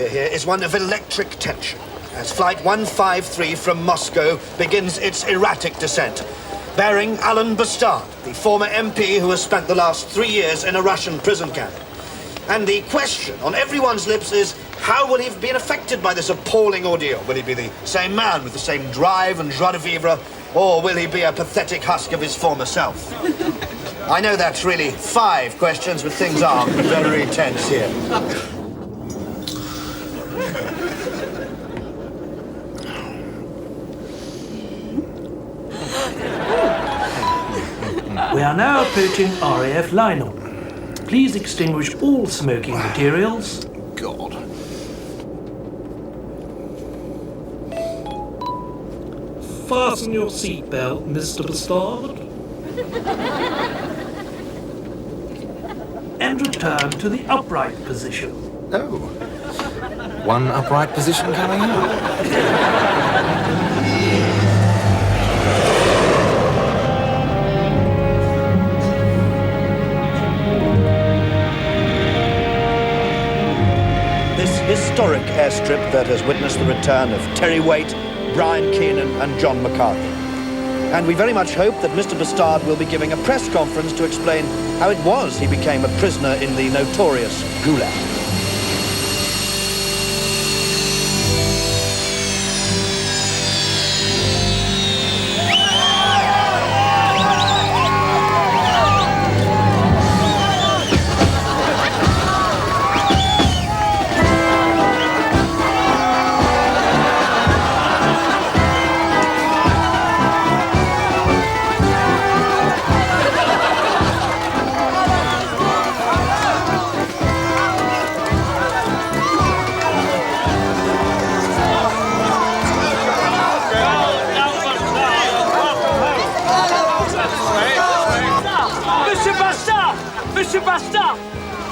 atmosphere here is one of electric tension, as Flight 153 from Moscow begins its erratic descent, bearing Alan Bastard, the former MP who has spent the last 3 years in a Russian prison camp. And the question on everyone's lips is, how will he have been affected by this appalling ordeal? Will he be the same man with the same drive and joie de vivre, or will he be a pathetic husk of his former self? I know that's really 5 questions, but things are very tense here. We are now approaching RAF line-up. Please extinguish all smoking materials. God. Fasten your seatbelt, Mr. Bastard. And return to the upright position. Oh. One upright position coming in. Historic airstrip that has witnessed the return of Terry Waite, Brian Keenan and John McCarthy. And we very much hope that Mr. Bastard will be giving a press conference to explain how it was he became a prisoner in the notorious Gulag.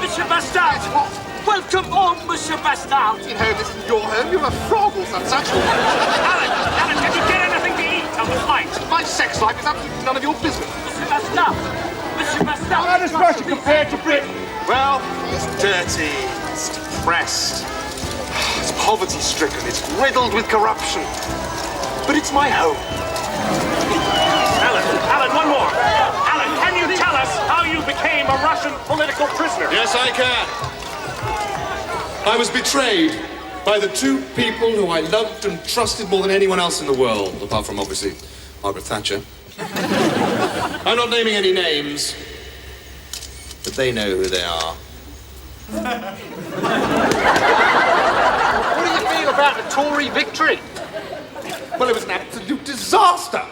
Monsieur Bastard! Welcome home, Monsieur Bastard! You know, this is your home. You have a frog or some such. Alan, did you get anything to eat on the flight? My sex life is absolutely none of your business. Monsieur Bastard! Monsieur Bastard! How does Russia compare to Britain? Well, it's dirty, it's depressed, it's poverty-stricken, it's riddled with corruption. But it's my home. Alan, one more. Alan, can you tell us how you became a Russian political prisoner? Yes, I can. I was betrayed by the 2 people who I loved and trusted more than anyone else in the world, apart from, obviously, Margaret Thatcher. I'm not naming any names, but they know who they are. What do you feel about the Tory victory? Well, it was an absolute disaster.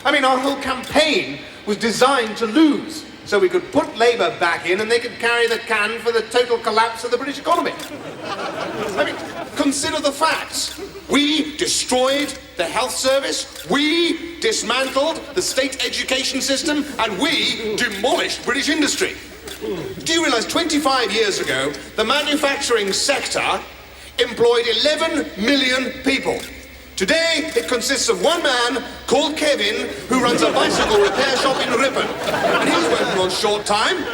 I mean, our whole campaign was designed to lose, so we could put Labour back in and they could carry the can for the total collapse of the British economy. I mean, consider the facts. We destroyed the health service, we dismantled the state education system, and we demolished British industry. Do you realise 25 years ago, the manufacturing sector employed 11 million people? Today, it consists of one man called Kevin who runs a bicycle repair shop in Ripon. And he's working on short time.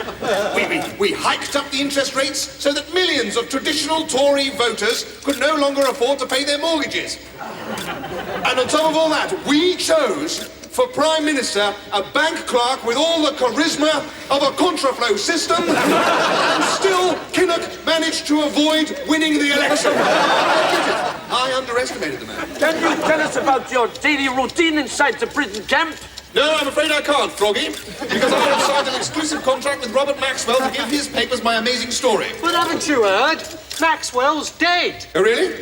We hiked up the interest rates so that millions of traditional Tory voters could no longer afford to pay their mortgages. And on top of all that, we chose for Prime Minister a bank clerk with all the charisma of a contraflow system, and still Kinnock managed to avoid winning the election. I underestimated the man. Can you tell us about your daily routine inside the prison camp? No, I'm afraid I can't, Froggy, because I have signed an exclusive contract with Robert Maxwell to give his papers my amazing story. But haven't you heard? Maxwell's dead. Oh, really?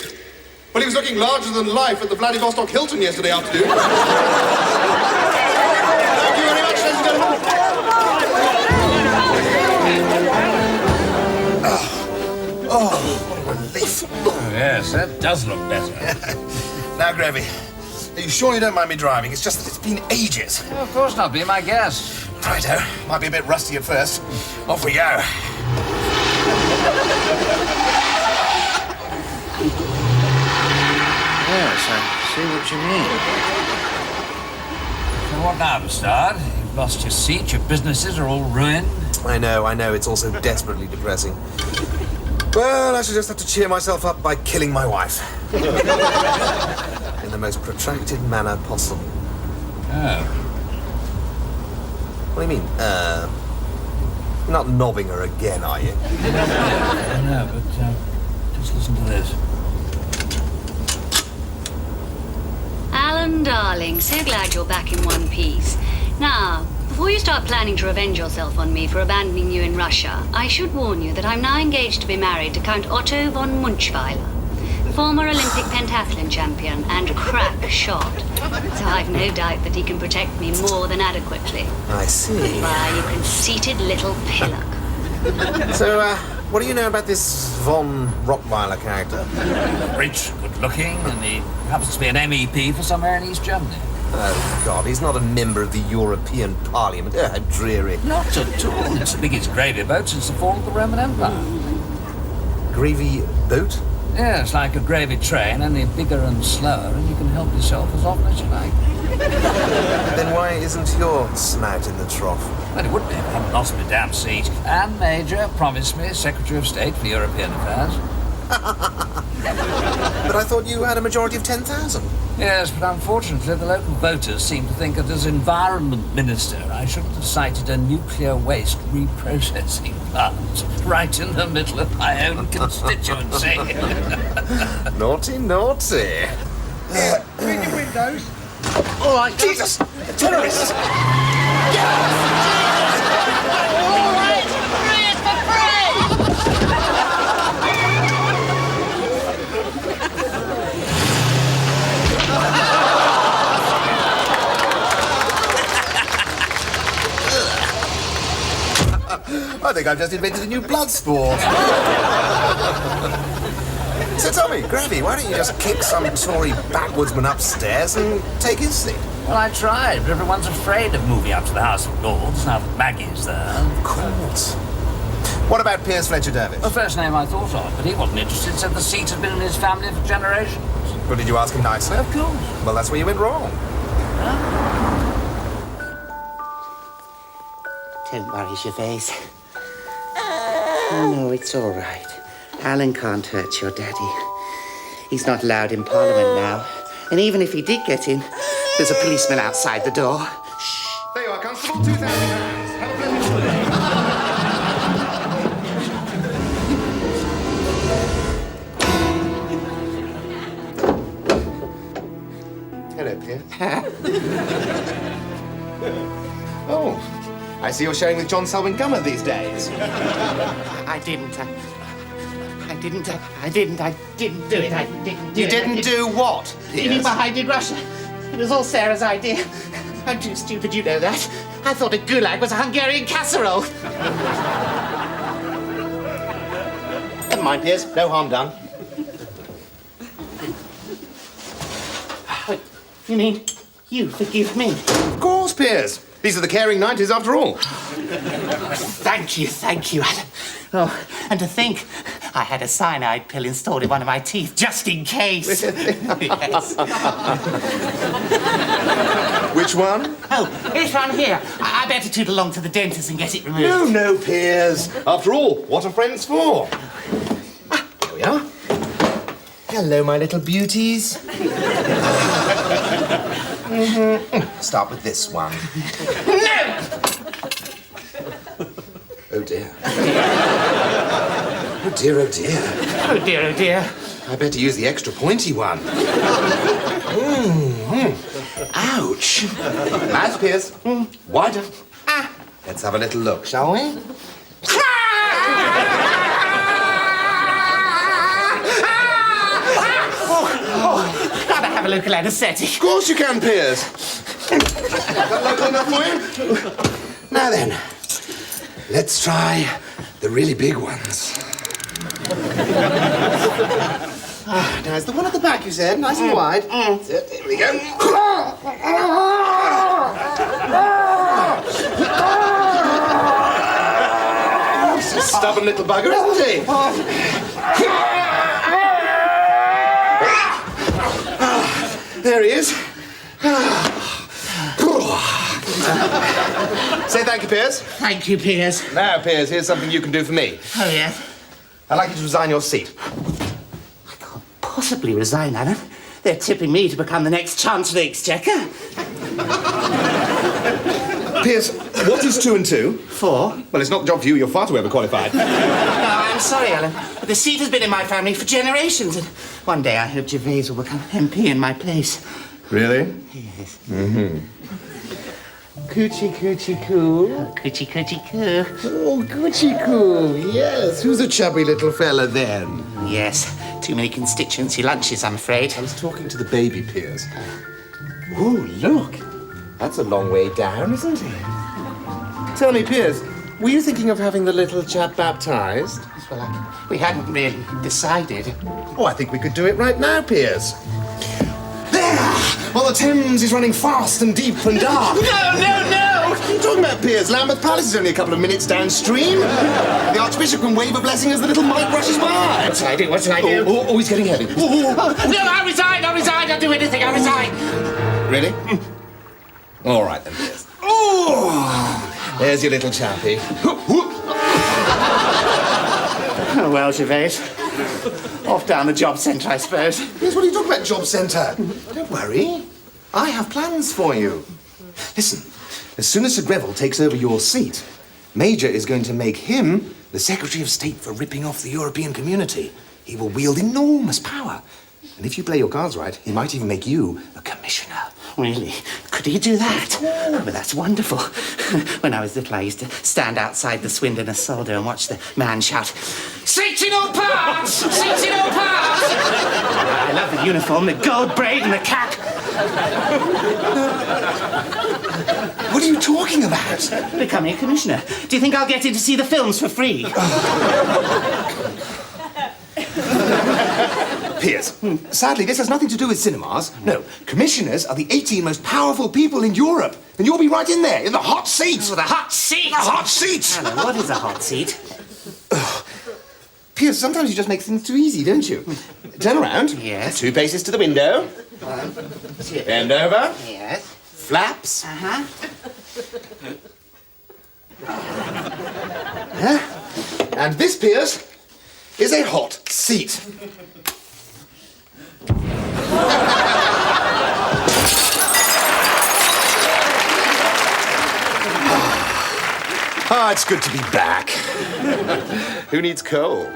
Well, he was looking larger than life at the Vladivostok Hilton yesterday afternoon. Thank you very much, ladies and gentlemen. Oh, what a relief. Oh, yes, that does look better. Now, Gravy, are you sure you don't mind me driving? It's just that it's been ages. Oh, of course not. Be my guest. Righto. Might be a bit rusty at first. Off we go. Yes, I see what you mean. So what now, Bastard? You've lost your seat, your businesses are all ruined. I know. It's also desperately depressing. Well, I shall just have to cheer myself up by killing my wife. In the most protracted manner possible. Oh. What do you mean, You're not knobbing her again, are you? No, but just listen to this. Alan, darling, so glad you're back in one piece. Now, before you start planning to revenge yourself on me for abandoning you in Russia, I should warn you that I'm now engaged to be married to Count Otto von Munchweiler, former Olympic pentathlon champion and crack shot. So I've no doubt that he can protect me more than adequately. I see. Why, you conceited little pillock. So, what do you know about this von Rottweiler character? Rich, good-looking, and he happens to be an MEP for somewhere in East Germany. Oh, God, he's not a member of the European Parliament. How dreary. Not at all. It's the biggest gravy boat since the fall of the Roman Empire. Gravy boat? Yeah, it's like a gravy train, only bigger and slower, and you can help yourself as often as you like. Then why isn't your snout in the trough? Well, it would be if I hadn't lost my damn seat. Anne Major promised me Secretary of State for European Affairs. But I thought you had a majority of 10,000. Yes, but unfortunately the local voters seem to think that as Environment Minister I shouldn't have cited a nuclear waste reprocessing plant right in the middle of my own constituency. Naughty, naughty. Clean your windows. All right, Jesus! Terrorists! All right, free is for free! I think I've just invented a new blood sport. So tell me, Gravy, why don't you just kick some Tory backwoodsman upstairs and take his seat? Well, I tried, but everyone's afraid of moving up to the House of Lords now that Maggie's there. Of course. What about Piers Fletcher Davies? The first name I thought of, but he wasn't interested, said the seat had been in his family for generations. Well, did you ask him nicely? Of course. Well, that's where you went wrong. Don't worry, Gervais. No, it's all right. Alan can't hurt your daddy. He's not allowed in Parliament now. And even if he did get in, there's a policeman outside the door. Shh. There you are, Constable. 2,000 pounds. Have a pleasant Hello, Pierre. Oh, I see you're sharing with John Selwyn Gummer these days. I didn't do it. You didn't do what? You mean I did Russia? It was all Sarah's idea. I'm too stupid, you know that. I thought a gulag was a Hungarian casserole. Never mind, Piers. No harm done. You mean you forgive me? Of course, Piers. These are the caring 90s after all. Thank you, Alan. Oh, and to think, I had a cyanide pill installed in one of my teeth, just in case. Yes. Which one? Oh, this one here. I better toot along to the dentist and get it removed. No, Piers. After all, what are friends for? Here we are. Hello, my little beauties. Start with this one. No! Oh, dear. Oh, dear, oh, dear. Oh, dear, oh, dear. I better use the extra pointy one. Ouch. Mouth, Piers. Wider. Let's have a little look, shall we? Gotta have a local anaesthetic. Of course you can, Piers. Is that local enough for you? Now then, let's try the really big ones. Now, it's the one at the back, you said, nice and wide. There we go. He's a stubborn little bugger, isn't he? There he is. Say thank you, Piers. Thank you, Piers. Now, Piers, here's something you can do for me. Oh, yes? I'd like you to resign your seat. Possibly resign, Alan. They're tipping me to become the next Chancellor of the Exchequer. Piers, what is 2 and 2? 4. Well, it's not the job for you. You're far too overqualified. No, I'm sorry, Alan, but the seat has been in my family for generations, and one day I hope Gervais will become MP in my place. Really? Yes. Mm-hmm. Coochie coochie coo. Oh, coochie coochie coo. Oh, coochie coo. Yes. Who's a chubby little fella then? Yes. Too many constituency lunches, I'm afraid. I was talking to the baby, Piers. Oh, look. That's a long way down, isn't it? Tell me, Piers, were you thinking of having the little chap baptized? Well, we hadn't really decided. Oh, I think we could do it right now, Piers. There! Well, the Thames is running fast and deep and dark. No! What are you talking about, Piers? Lambeth Palace is only a couple of minutes downstream. The Archbishop can wave a blessing as the little mite brushes by. What shall I do? What shall I do? Oh, he's getting heavy. No, I'll resign. I'll do anything. I'll resign. Really? All right, then, Piers. Oh! There's your little chappie. Oh, well, Gervais. Off down the job centre, I suppose. Piers, what are you talking about, job centre? Don't worry. I have plans for you. Listen, as soon as Sir Greville takes over your seat, Major is going to make him the Secretary of State for ripping off the European community. He will wield enormous power. And if you play your cards right, he might even make you a commissioner. Really? Could he do that? Oh, but that's wonderful. When I was little, I used to stand outside the Swindon Soldo and watch the man shout, "Seats in all parts! Seats in all parts!" I love the uniform, the gold braid and the cap. What are you talking about? Becoming a commissioner. Do you think I'll get in to see the films for free? Piers, sadly, this has nothing to do with cinemas. No, commissioners are the 18 most powerful people in Europe. And you'll be right in there, in the hot seat. Oh, the hot seat! The hot seat! Alan, what is a hot seat? Piers, sometimes you just make things too easy, don't you? Turn around. Yes. 2 paces to the window. Bend over. Yes. Flaps. Uh-huh. And this, Piers, is a hot seat. Ah, it's good to be back. Who needs coal?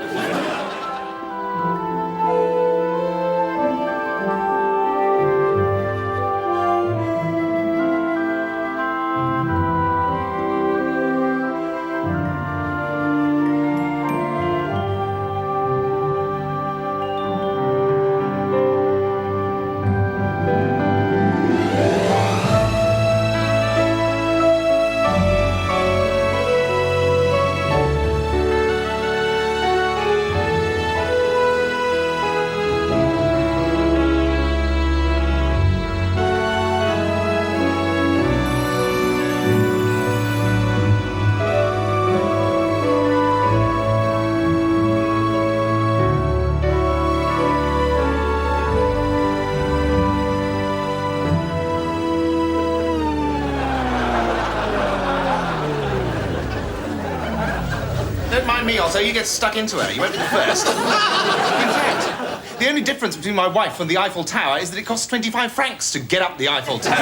So you get stuck into her. You won't be the first. In fact, the only difference between my wife and the Eiffel Tower is that it costs 25 francs to get up the Eiffel Tower.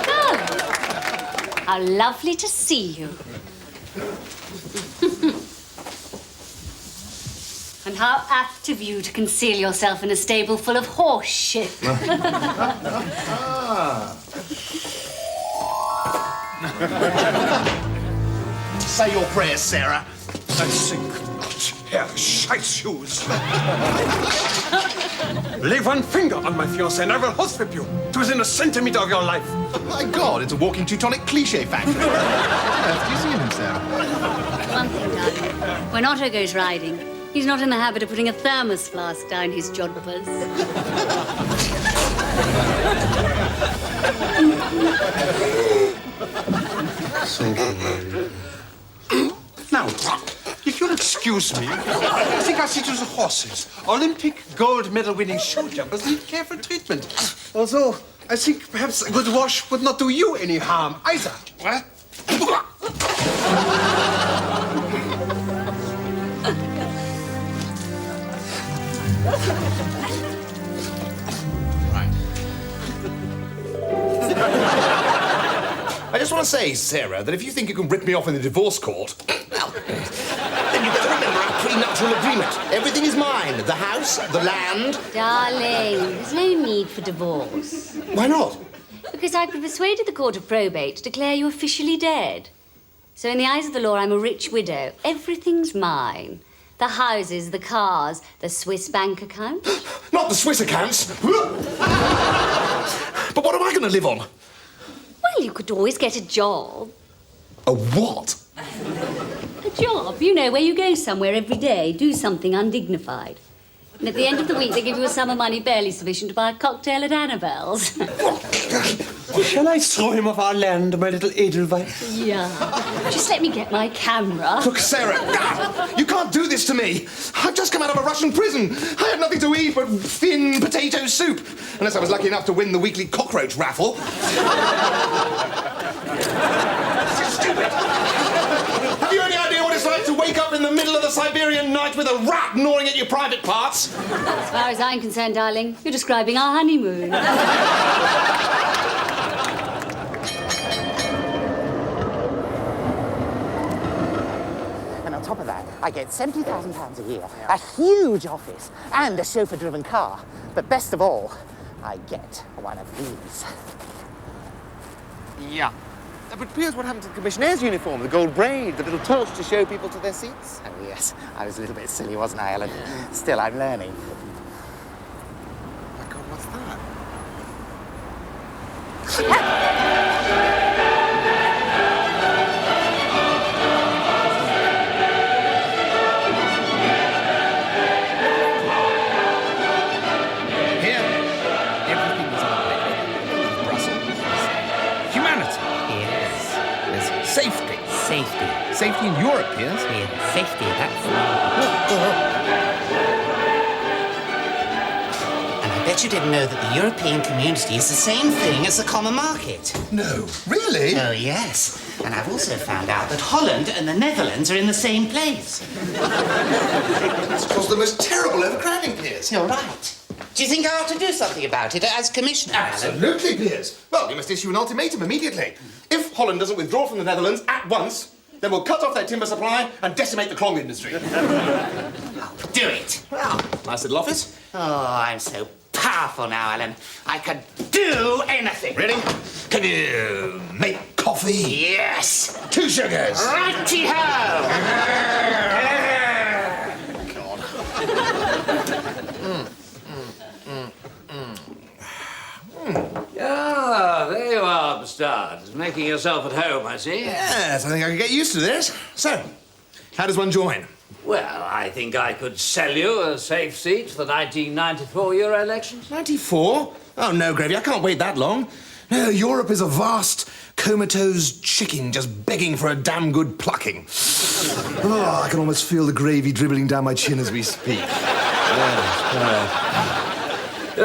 Oh, how lovely to see you. And how apt of you to conceal yourself in a stable full of horse shit. Say your prayers, Sarah. I think not, Herr Scheißshoes. Lay one finger on my fiancée and I will horsewhip you to within a centimetre of your life. Oh, my God, it's a walking Teutonic cliché factory. Do you see him, Sarah? One thing, darling. When Otto goes riding, he's not in the habit of putting a thermos flask down his jodhpurs. Thank you. Now, if you'll excuse me, I think I'll see to the horses. Olympic gold medal winning shoe jumpers need careful treatment. Although, I think perhaps a good wash would not do you any harm either. What? I just want to say, Sarah, that if you think you can rip me off in the divorce court, well, then you better remember our prenuptial agreement. Everything is mine. The house, the land. Darling, there's no need for divorce. Why not? Because I could persuaded the Court of Probate to declare you officially dead. So in the eyes of the law, I'm a rich widow. Everything's mine. The houses, the cars, the Swiss bank account. Not the Swiss accounts. But what am I going to live on? Well, you could always get a job. A what? A job, you know, where you go somewhere every day, do something undignified. And at the end of the week, they give you a sum of money barely sufficient to buy a cocktail at Annabelle's. Shall I throw him off our land, my little Edelweiss? Yeah. Just let me get my camera. Look, Sarah, you can't do this to me. I've just come out of a Russian prison. I had nothing to eat but thin potato soup. Unless I was lucky enough to win the weekly cockroach raffle. This is stupid. Have you any idea what it's like to wake up in the middle of the Siberian night with a rat gnawing at your private parts? As far as I'm concerned, darling, you're describing our honeymoon. And on top of that, I get £70,000 a year, a huge office, and a chauffeur-driven car. But best of all, I get one of these. Yeah. But Piers, what happened to the commissionaire's uniform? The gold braid, the little torch to show people to their seats? Oh, yes. I was a little bit silly, wasn't I, Ellen? Still, I'm learning. Oh, my God, what's Here, everything was on the plate. Brussels. Humanity. Yes. There's safety. Safety. Safety in Europe, yes? Yes, safety, that's And I bet you didn't know that the European community is the same thing as the common market. No. Really? Oh, yes. And I've also found out that Holland and the Netherlands are in the same place. It's caused the most terrible overcrowding, Piers. You're right. Do you think I ought to do something about it as Commissioner? Absolutely, Piers. Well, you must issue an ultimatum immediately. If Holland doesn't withdraw from the Netherlands at once, then we'll cut off their timber supply and decimate the clong industry. Do it. Well, nice little office. Oh, I'm so powerful now, Alan. I can do anything. Really? Can you make coffee? Yes. 2 sugars. Righty-ho. Ah, there you are, Bastard. Making yourself at home, I see. Yes, I think I can get used to this. So, how does one join? Well, I think I could sell you a safe seat for the 1994 Euro elections. 94? Oh, no, Gravy, I can't wait that long. No, Europe is a vast, comatose chicken just begging for a damn good plucking. Oh, I can almost feel the gravy dribbling down my chin as we speak.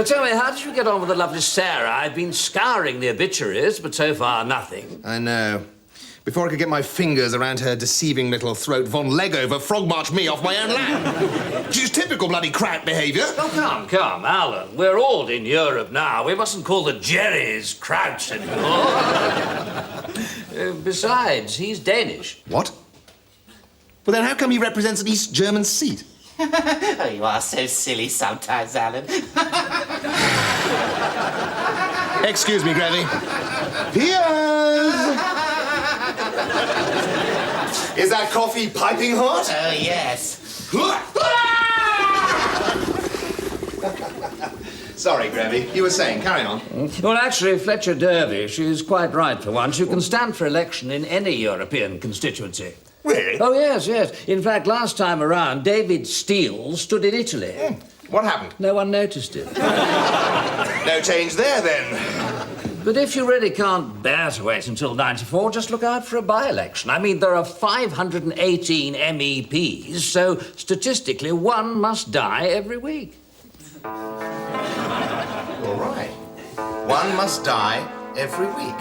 Tell me, how did you get on with the lovely Sarah? I've been scouring the obituaries, but so far nothing. I know. Before I could get my fingers around her deceiving little throat, Von Legover frog-marched me off my own land. She's typical bloody kraut behaviour. Oh, come, Alan. We're all in Europe now. We mustn't call the Jerrys krauts anymore. Besides, he's Danish. What? Well, then how come he represents an East German seat? Oh, you are so silly sometimes, Alan. Excuse me, Gravy. Piers! Is that coffee piping hot? Oh, yes. Sorry, Gravy. You were saying, carry on. Well, actually, Fletcher Dervish is quite right for once. You can stand for election in any European constituency. Really? Oh, yes. In fact, last time around, David Steele stood in Italy. What happened? No one noticed it. No change there, then. But if you really can't bear to wait until 94, just look out for a by-election. I mean, there are 518 MEPs, so statistically, one must die every week. All right. One must die every week.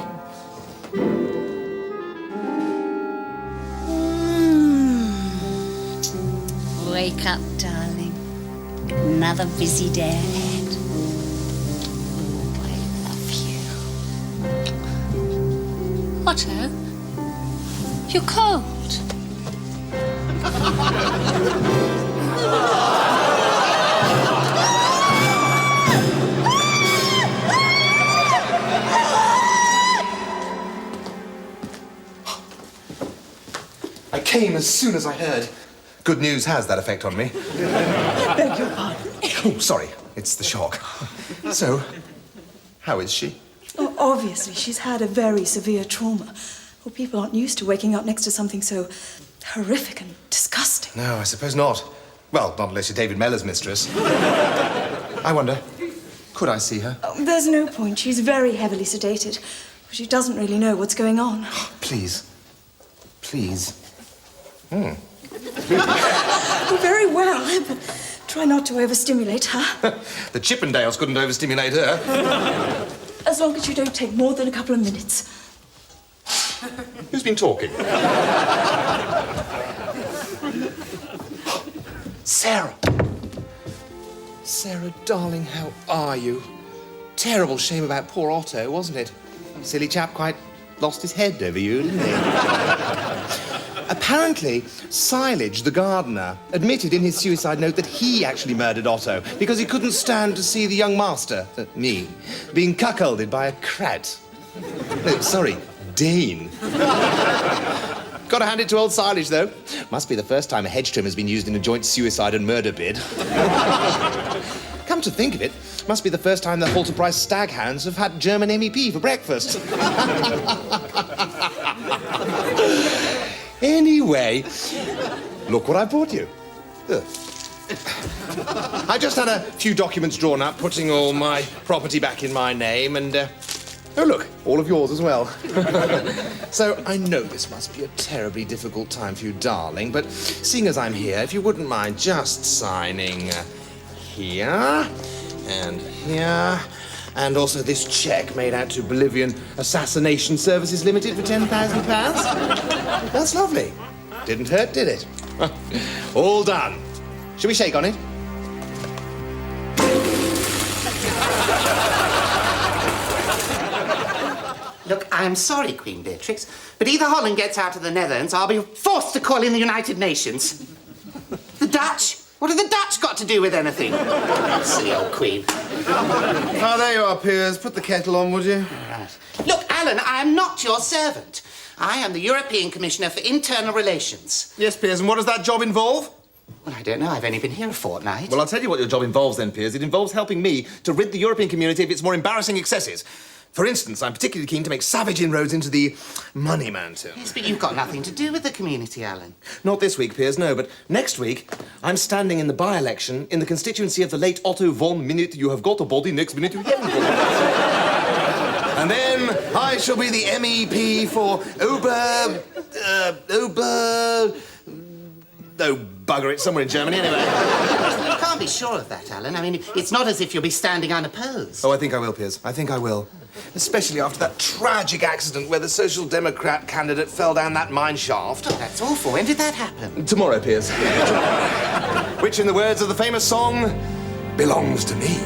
Wake up, darling. Another busy day ahead. Oh, I love you. Otto, you're cold. I came as soon as I heard. Good news has that effect on me. I beg your pardon. Oh, sorry. It's the shock. So, how is she? Oh, obviously, she's had a very severe trauma. Well, people aren't used to waking up next to something so horrific and disgusting. No, I suppose not. Well, not unless you're David Mellor's mistress. I wonder, could I see her? Oh, there's no point. She's very heavily sedated. She doesn't really know what's going on. Please. Please. Oh, very well, but try not to overstimulate her. The Chippendales couldn't overstimulate her. As long as you don't take more than a couple of minutes. Who's been talking? Sarah. Sarah, darling, how are you? Terrible shame about poor Otto, wasn't it? Silly chap quite lost his head over you, didn't he? Apparently, Silage, the gardener, admitted in his suicide note that he actually murdered Otto because he couldn't stand to see the young master, me, being cuckolded by a crat. No, sorry, Dane. Gotta hand it to old Silage, though. Must be the first time a hedge trim has been used in a joint suicide and murder bid. Come to think of it, must be the first time the Halter Price Staghounds have had German MEP for breakfast. Anyway, look what I brought you. Ugh. I just had a few documents drawn up, putting all my property back in my name, and, oh, look, all of yours as well. So, I know this must be a terribly difficult time for you, darling, but seeing as I'm here, if you wouldn't mind just signing here, and here, and also this cheque made out to Bolivian Assassination Services Limited for £10,000. That's lovely. Didn't hurt, did it? All done. Shall we shake on it? Look, I'm sorry, Queen Beatrix, but either Holland gets out of the Netherlands, or I'll be forced to call in the United Nations. The Dutch? What have the Dutch got to do with anything? Silly old Queen. Oh, there you are, Piers. Put the kettle on, would you? Right. Look, Alan, I am not your servant. I am the European Commissioner for Internal Relations. Yes, Piers, and what does that job involve? Well, I don't know. I've only been here a fortnight. Well, I'll tell you what your job involves then, Piers. It involves helping me to rid the European community of its more embarrassing excesses. For instance, I'm particularly keen to make savage inroads into the money mountain. Yes, but you've got nothing to do with the community, Alan. Not this week, Piers, no, but next week, I'm standing in the by-election in the constituency of the late Otto von Minute. You have got a body, next minute you haven't got a body. And then I shall be the MEP for Oh, bugger it, somewhere in Germany, anyway. You can't be sure of that, Alan. I mean, it's not as if you'll be standing unopposed. Oh, I think I will, Piers. I think I will. Especially after that tragic accident where the Social Democrat candidate fell down that mine shaft. Oh, that's awful. When did that happen? Tomorrow, Piers. Which, in the words of the famous song, belongs to me.